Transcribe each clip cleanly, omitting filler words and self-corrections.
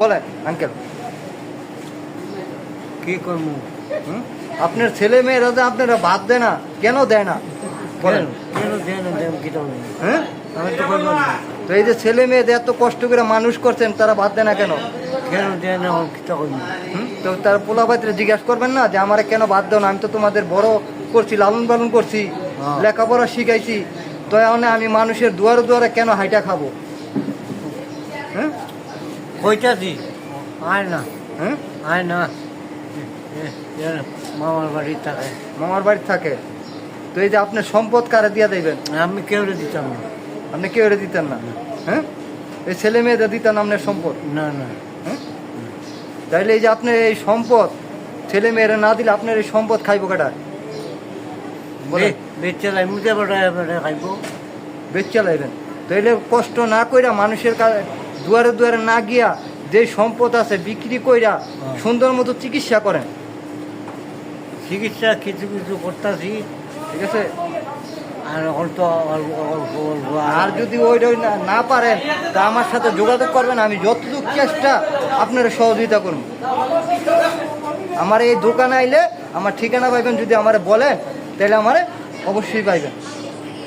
বলেন আঙ্কেল কি করবো? আপনার ছেলে মেয়েরা যে আপনারা বাদ দেয় না, কেন দেয় না বলেন? কেন দেয় না? দেয় কি করবো? হ্যাঁ, আমি তো করবো না। তো এই যে ছেলে মেয়েদের এত কষ্ট করে মানুষ করছেন, তারা বাদ দেয় না কেন? কেন দেয় না? আমি কি করবো? তো তার পোলাপাত্রে জিজ্ঞাসা করবেন না যে আমারে কেন বাদ দেও না? আমি তো তোমাদের বড় করছি, লালন পালন করছি, হ্যাঁ। লেখাপড়া শিখাইছি, তো এখন আমি মানুষের দুয়ারে দুয়ারে কেন হাইটা খাবো? হ্যাঁ কইতাছি আয় না, হ্যাঁ, আয় না। মামার বাড়ি থাকে। মামার বাড়ি থাকে, তো এই যে আপনার সম্পদ কারে দিয়ে দেবেন? আমি কেউ দিতাম না। আপনি কেউ দিতেন না? হ্যাঁ, এই ছেলে মেয়েদের দিতেন আপনার সম্পদ? না না, হ্যাঁ, তাইলে এই যে আপনার এই সম্পদ ছেলে মেয়েরা না দিলে আপনার এই সম্পদ খাইবো কেটা? বলে বেচে লাই মুজে বেড়ায় বেড়ায় খাইব। বেচ চালাইবেন, তাইলে কষ্ট না কইরা মানুষের দুয়ারে দুয়ারে না গিয়া যে সম্পদ আছে বিক্রি কইরা সুন্দর মতো চিকিৎসা করেন। চিকিৎসা কিছু কিছু করতেছি, ঠিক আছে, আর অল্প অল্প অল্প অল্প। আর যদি ওই না পারেন তা আমার সাথে যোগাযোগ করবেন, আমি যতটুকু চেষ্টা আপনারা সহযোগিতা করব। আমার এই দোকানে আইলে আমার ঠিকানা পাইবেন, যদি আমারে বলেন তাহলে আমারে অবশ্যই পাইবেন।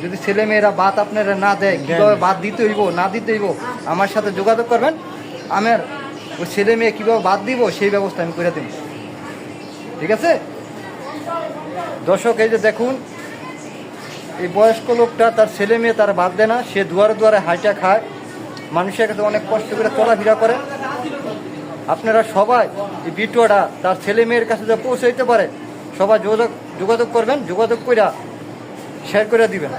যদি ছেলে মেয়েরা বাদ আপনারা না দেয়, কীভাবে বাদ দিতে হইব না দিতে হইব আমার সাথে যোগাযোগ করবেন। আমার ওই ছেলে মেয়ে কীভাবে বাদ দিব সেই ব্যবস্থা আমি করে দেব, ঠিক আছে? দর্শক, এই যে দেখুন, এই বয়স্ক লোকটা তার ছেলে মেয়ে তার বাদ দেয় না, সে দুয়ারে দুয়ারে হাইটা খায়, মানুষের কাছে অনেক কষ্ট করে চলাফেরা করে। আপনারা সবাই এই ভিডিওটা তার ছেলে মেয়ের কাছে যা পৌঁছাইতে পারে সবাই যোগাযোগ করবেন, যোগাযোগ করে শেয়ার করে দিবেন।